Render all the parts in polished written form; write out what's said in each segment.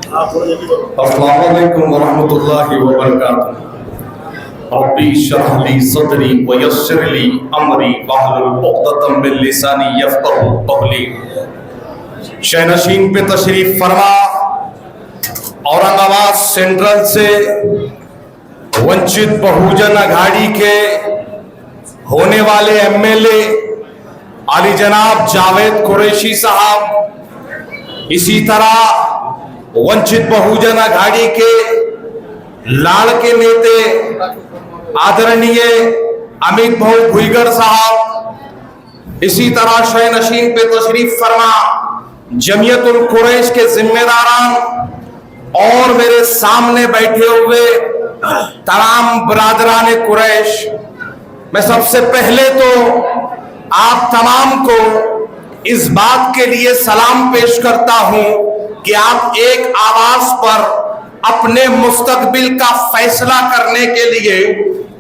अस्सलामु अलैकुम वरहमतुल्लाहि वबरकातुहू। रब्बी इश्रह ली सदरी व यस्सिर ली अमरी वहलुल उक़दतम मिन लिसानी यफ़क़हू क़ौली। शहनशीन पे तशरीफ फरमा। औरंगाबाद सेंट्रल से वंचित बहुजन अघाड़ी के होने वाले एमएलए आली जनाब जावेद कुरैशी साहब, इसी तरह वंचित बहुजन अघाड़ी के लाड़ के नेते आदरणीय अमित भाऊ भुईगढ़ साहब, इसी तरह शहनशीन पे तशरीफ फरमा जमियतुल कुरैश के जिम्मेदारान और मेरे सामने बैठे हुए तमाम बरादरान कुरैश, मैं सबसे पहले तो आप तमाम को इस बात के लिए सलाम पेश करता हूं कि आप एक आवाज पर अपने मुस्तकबिल का फैसला करने के लिए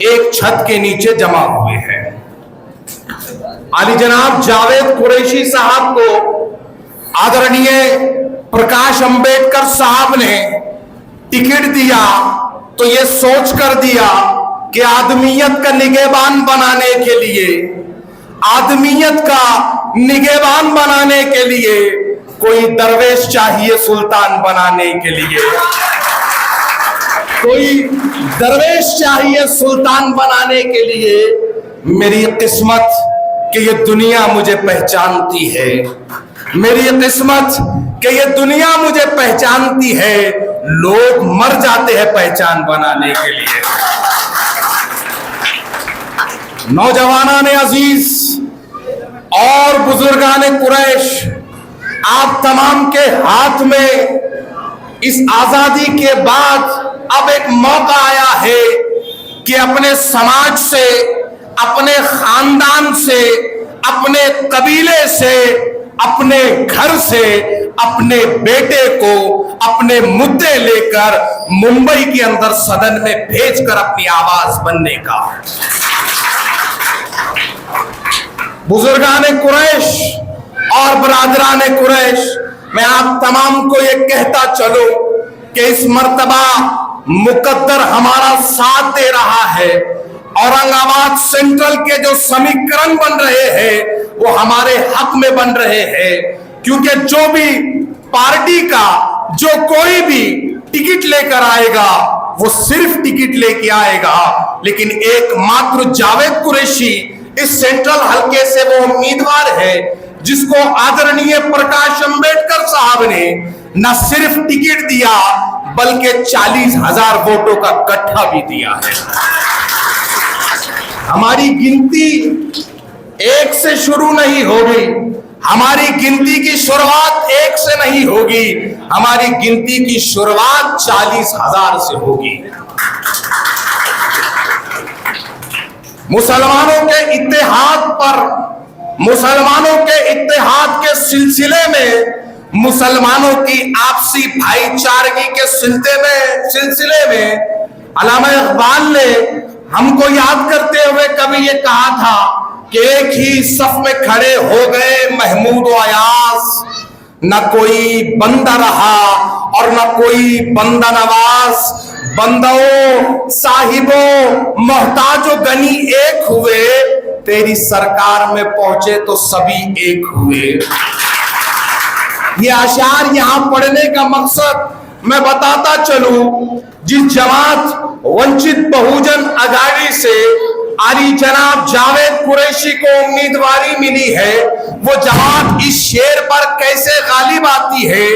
एक छत के नीचे जमा हुए हैं। आली जनाब जावेद कुरैशी साहब को आदरणीय प्रकाश अंबेडकर साहब ने टिकट दिया तो ये सोच कर दिया कि आदमियत का निगहबान बनाने के लिए, आदमियत का निगहबान बनाने के लिए कोई दरवेश चाहिए, सुल्तान बनाने के लिए कोई दरवेश चाहिए, सुल्तान बनाने के लिए। मेरी किस्मत कि ये दुनिया मुझे पहचानती है, मेरी किस्मत कि ये दुनिया मुझे पहचानती है। लोग मर जाते हैं पहचान बनाने के लिए। नौजवानाने अजीज और बुजुर्गाने कुरैश, आप तमाम के हाथ में इस आजादी के बाद अब एक मौका आया है कि अपने समाज से, अपने खानदान से, अपने कबीले से, अपने घर से अपने बेटे को अपने मुद्दे लेकर मुंबई के अंदर सदन में भेजकर अपनी आवाज बनने का। बुजुर्गाने कुरैश और बरादराने कुरैश, मैं आप तमाम को ये कहता चलूं कि इस मर्तबा मुकद्दर हमारा साथ दे रहा है। औरंगाबाद सेंट्रल के जो समीकरण बन रहे हैं वो हमारे हक में बन रहे हैं, क्योंकि जो भी पार्टी का जो कोई भी टिकट लेकर आएगा वो सिर्फ टिकट लेके आएगा, लेकिन एकमात्र जावेद कुरैशी इस सेंट्रल हलके से वो उम्मीदवार है जिसको आदरणीय प्रकाश अंबेडकर साहब ने न सिर्फ टिकट दिया बल्कि 40,000 वोटों का गट्ठा भी दिया है। हमारी गिनती एक से शुरू नहीं होगी, हमारी गिनती की शुरुआत एक से नहीं होगी, हमारी गिनती की शुरुआत 40,000 से होगी। मुसलमानों के इत्तेहाद पर, मुसलमानों के इत्तेहाद के सिलसिले में, मुसलमानों की आपसी भाईचारगी के सिलसिले में अल्लामा इकबाल ने हमको याद करते हुए कभी ये कहा था कि एक ही सफ में खड़े हो गए महमूद व अयाज, न कोई बंदा रहा और न कोई बंदा नवाज, बंदों साहिबों मोहताजो गनी एक हुए, तेरी सरकार में पहुंचे तो सभी एक हुए। ये अशार यहां पढ़ने का मकसद मैं बताता चलूं, जिस जमात वंचित बहुजन अघाड़ी से आली जनाब जावेद कुरैशी को उम्मीदवारी मिली है, वो जमात इस शेर पर कैसे गालिब आती है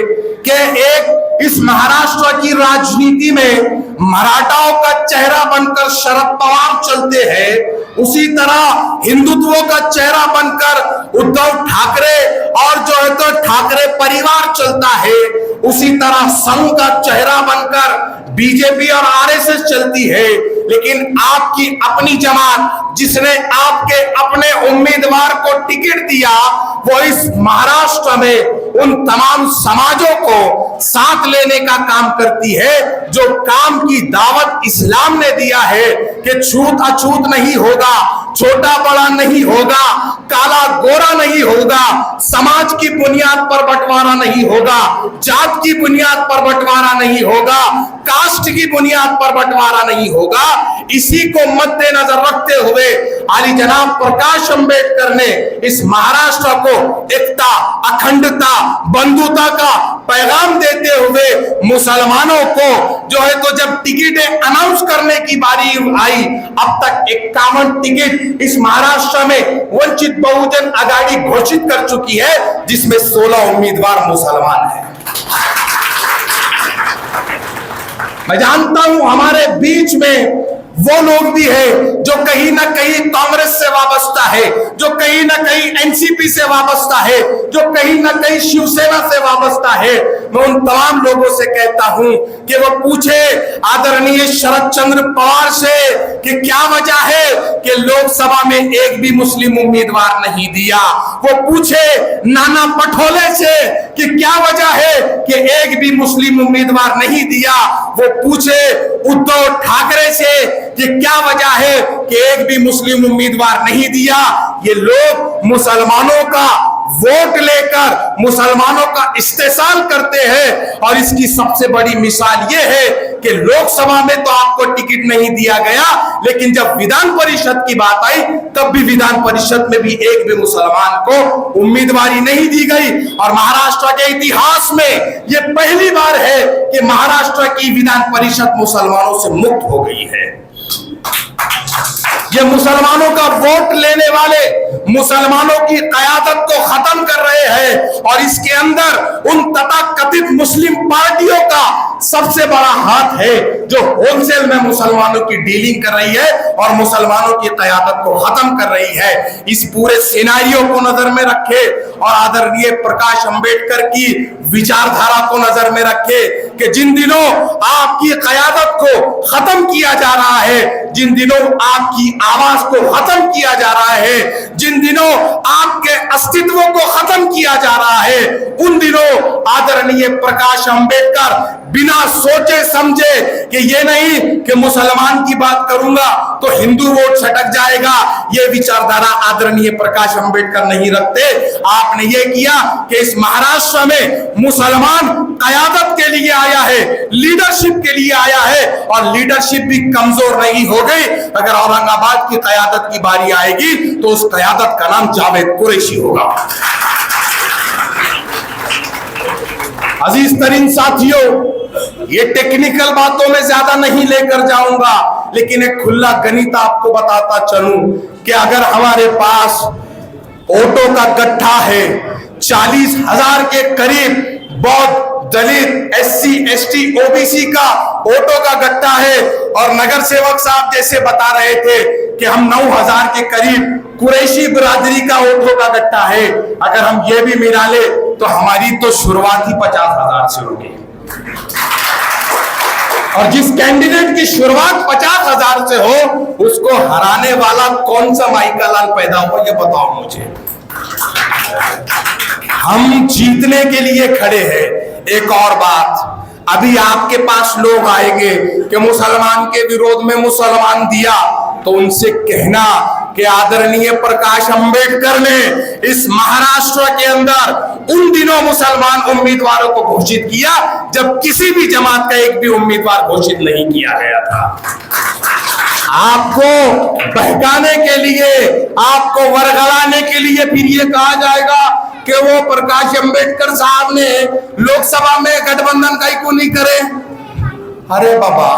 कि एक इस महाराष्ट्र की राजनीति में मराठाओं का चेहरा बनकर शरद पवार चलते हैं, उसी तरह हिंदुत्व का चेहरा बनकर उद्धव ठाकरे और जो है तो ठाकरे परिवार चलता है, उसी तरह संघ का चेहरा बनकर बीजेपी और आरएसएस चलती है। लेकिन आपकी अपनी जमात जिसने आपके अपने उम्मीदवार को टिकट दिया, वो इस महाराष्ट्र में उन तमाम समाजों को साथ लेने का काम करती है जो काम की दावत इस्लाम ने दिया है कि छूत अछूत नहीं होगा, छोटा बड़ा नहीं होगा, काला गोरा नहीं होगा, समाज की बुनियाद पर बंटवारा नहीं होगा, जात की बुनियाद पर बंटवारा नहीं होगा, कास्ट की बुनियाद पर बंटवारा नहीं होगा। इसी को मद्देनजर रखते हुए आली जनाब प्रकाश अंबेडकर ने इस महाराष्ट्र को एकता, अखंडता, बंधुता का पैगाम देते हुए मुसलमानों को जो है तो जब टिकटें अनाउंस करने की बारी आई, अब तक 51 टिकट इस महाराष्ट्र में वंचित बहुजन आघाड़ी घोषित कर चुकी है, जिसमें 16 उम्मीदवार मुसलमान हैं। मैं जानता हूं हमारे बीच में वो लोग भी है जो कहीं ना कहीं कांग्रेस से वाबस्ता है, जो कहीं ना कहीं एनसीपी से वाबस्ता है, जो कहीं ना कहीं शिवसेना से वाबस्ता है। मैं उन तमाम लोगों से कहता हूं कि वो पूछे आदरणीय शरद चंद्र पवार से कि क्या वजह है कि लोकसभा में एक भी मुस्लिम उम्मीदवार नहीं दिया। वो पूछे नाना पटोले से कि क्या वजह है कि एक भी मुस्लिम उम्मीदवार नहीं दिया। वो पूछे उद्धव ठाकरे से कि क्या वजह है कि एक भी मुस्लिम उम्मीदवार नहीं दिया। ये लोग मुसलमानों का वोट लेकर मुसलमानों का इस्तेसाल करते हैं, और इसकी सबसे बड़ी मिसाल ये है कि लोकसभा में तो आपको टिकट नहीं दिया गया, लेकिन जब विधान परिषद की बात आई तब भी विधान परिषद में भी एक भी मुसलमान को उम्मीदवारी नहीं दी गई। और महाराष्ट्र के इतिहास में ये पहली बार है कि महाराष्ट्र की विधान परिषद मुसलमानों से मुक्त हो गई है। ये मुसलमानों का वोट लेने वाले मुसलमानों की कयादत को खत्म कर रहे हैं, और इसके अंदर उन तथाकथित मुस्लिम पार्टियों का सबसे बड़ा हाथ है जो होलसेल में मुसलमानों की डीलिंग कर रही है और मुसलमानों की कयादत को खत्म कर रही है। इस पूरे सिनेरियो को नजर में रखे और आदरणीय प्रकाश अंबेडकर की विचारधारा को नजर में रखे कि जिन दिनों आपकी कयादत को खत्म किया जा रहा है, जिन दिनों आपकी आवाज को खत्म किया जा रहा है, जिन दिनों आपके अस्तित्व को खत्म किया जा रहा है, उन दिनों आदरणीय प्रकाश अंबेडकर बिना सोचे समझे कि ये नहीं कि मुसलमान की बात करूंगा तो हिंदू वोट छटक जाएगा, ये विचारधारा आदरणीय प्रकाश अंबेडकर नहीं रखते। आपने ये किया कि इस महाराष्ट्र में मुसलमान कयादत के लिए आया है, लीडरशिप के लिए आया है, और लीडरशिप भी कमजोर नहीं हो गई। अगर औरंगाबाद की कयादत की बारी आएगी तो उस कयादत का नाम जावेद कुरैशी होगा। अजीज तरीन साथियों, ये टेक्निकल बातों में ज्यादा नहीं लेकर जाऊंगा, लेकिन एक खुला गणित आपको बताता चलूं कि अगर हमारे पास ऑटो का गट्ठा है 40,000 के करीब, बौद्ध, दलित, एससी, एसटी, ओबीसी का ऑटो का गट्ठा है, और नगर सेवक साहब जैसे बता रहे थे कि हम 9,000 के करीब कुरैशी बिरादरी का ऑटो का गट्ठा है। अगर हम ये भी मिला ले तो हमारी तो शुरुआत ही 50,000 से होगी, और जिस कैंडिडेट की शुरुआत 50,000 से हो उसको हराने वाला कौन सा माइका लाल पैदा हो, ये बताओ मुझे। हम जीतने के लिए खड़े हैं। एक और बात, अभी आपके पास लोग आएंगे कि मुसलमान के विरोध में मुसलमान दिया, तो उनसे कहना कि आदरणीय प्रकाश अंबेडकर ने इस महाराष्ट्र के अंदर उन दिनों मुसलमान उम्मीदवारों को घोषित किया जब किसी भी जमात का एक भी उम्मीदवार घोषित नहीं किया गया था। आपको बहकाने के लिए, आपको वरगलाने के लिए फिर ये कहा जाएगा कि वो प्रकाश अंबेडकर साहब ने लोकसभा में गठबंधन का क्यों नहीं करे। अरे बाबा,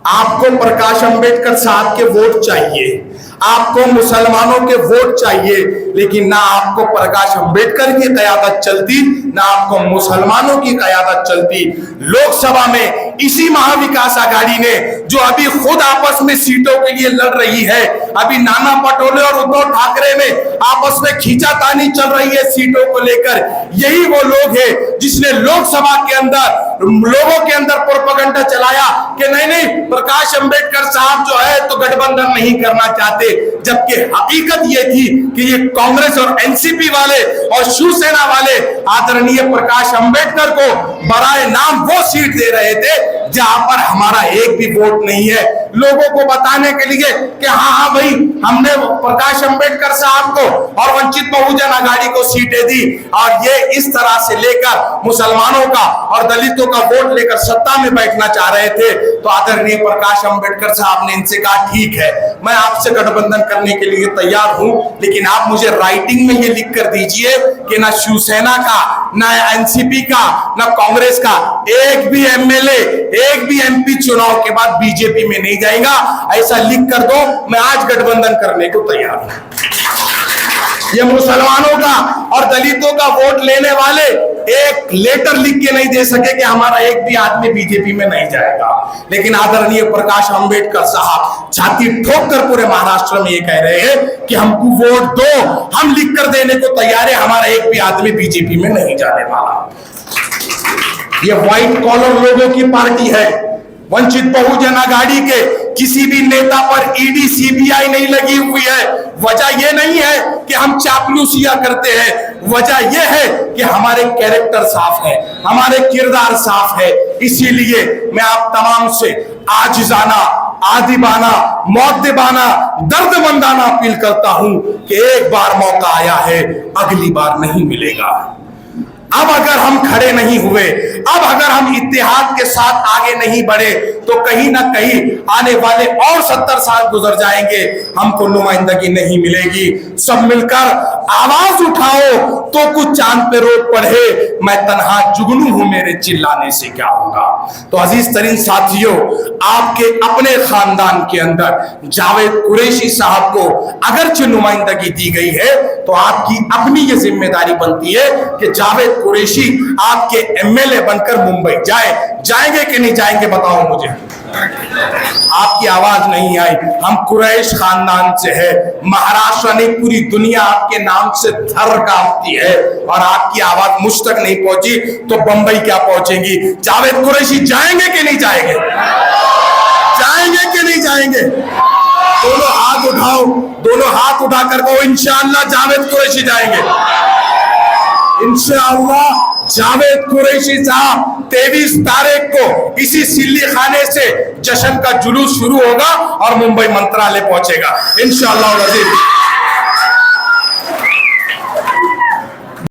आपको प्रकाश अंबेडकर साहब के वोट चाहिए, आपको मुसलमानों के वोट चाहिए, लेकिन ना आपको प्रकाश अंबेडकर की क़यादत चलती, ना आपको मुसलमानों की क़यादत चलती। लोकसभा में इसी महाविकास आघाड़ी ने, जो अभी खुद आपस में सीटों के लिए लड़ रही है, अभी नाना पटोले और उद्धव ठाकरे में आपस में खींचातानी चल रही है सीटों को लेकर, यही वो लोग हैं जिसने लोकसभा के अंदर लोगों के अंदर प्रोपेगेंडा चलाया कि नहीं नहीं प्रकाश अंबेडकर साहब जो है तो गठबंधन नहीं करना चाहते, जबकि हकीकत ये थी कि ये कांग्रेस और एनसीपी वाले और शिवसेना वाले आदरणीय प्रकाश अंबेडकर को बराए नाम वो सीट दे रहे थे जहां पर हमारा एक भी वोट नहीं है, लोगों को बताने के लिए कि हाँ भाई हमने प्रकाश अंबेडकर साहब को और वंचित बहुजन आघाड़ी को सीटें दी। और ये इस तरह से लेकर मुसलमानों का और दलितों का वोट लेकर सत्ता में बैठना चाह रहे थे। तो आदरणीय प्रकाश अंबेडकर साहब ने इनसे कहा ठीक है मैं आपसे गठबंधन करने के लिए तैयार हूं, लेकिन आप मुझे राइटिंग में ये लिख कर दीजिए कि ना शिवसेना का, ना एनसीपी का, ना कांग्रेस का एक भी एमएलए, एक भी एमपी चुनाव के बाद बीजेपी में नहीं जाएगा, ऐसा लिख कर दो, मैं आज गठबंधन करने को तैयार हूं। ये मुसलमानों का और दलितों का वोट लेने वाले एक लेटर लिख के नहीं दे सके कि हमारा एक भी आदमी बीजेपी में नहीं जाएगा, लेकिन आदरणीय प्रकाश अंबेडकर साहब छाती ठोक कर पूरे महाराष्ट्र में ये कह रहे हैं कि हमको वोट दो, हम लिख कर देने को तैयार है, हमारा एक भी आदमी बीजेपी में नहीं जाने वाला। ये व्हाइट कॉलर लोगों की पार्टी है। वंचित बहुजन आघाड़ी के किसी भी नेता पर ईडी सीबीआई नहीं लगी हुई है। वजह यह नहीं है कि हम चापलूसियां करते हैं, वजह यह है कि हमारे कैरेक्टर साफ है, हमारे किरदार साफ है। इसीलिए मैं आप तमाम से आजिजाना, आदिबाना, मौद्देबाना, दर्दमंदाना अपील करता हूं कि एक बार मौका आया है, अगली बार नहीं मिलेगा। अब अगर हम खड़े नहीं हुए, अब अगर हम इत्तेहाद के साथ आगे नहीं बढ़े, तो कहीं ना कहीं आने वाले और 70 साल गुजर जाएंगे, हमको नुमाइंदगी नहीं मिलेगी। सब मिलकर आवाज उठाओ तो कुछ चांद पे रोड पड़े, मैं तन्हा जुगनू हूं, मेरे चिल्लाने से क्या होगा। तो अजीज तरीन साथियों, आपके अपने खानदान के अंदर जावेद कुरैशी साहब को अगरचे नुमाइंदगी दी गई है, तो आपकी अपनी ये जिम्मेदारी बनती है कि जावेद कुरैशी आपके एमएलए बनकर मुंबई जाएंगे कि नहीं जाएंगे, बताओ मुझे। आपकी आवाज नहीं आई, हम कुरैश खानदान से है, महाराष्ट्र नहीं पूरी दुनिया आपके नाम से थर कांपती है, और आपकी आवाज मुझ तक नहीं पहुंची तो बंबई क्या पहुंचेगी। जावेद कुरैशी जाएंगे कि नहीं जाएंगे, जाएंगे कि नहीं जाएंगे? दोनों हाथ उठाओ, दोनों हाथ उठा कर कहो इंशाअल्लाह जावेद कुरैशी जाएंगे। इंशाअल्लाह जावेद कुरैशी साहब 23 तारीख को इसी सिल्ली खाने से जश्न का जुलूस शुरू होगा और मुंबई मंत्रालय पहुंचेगा इंशाअल्लाह।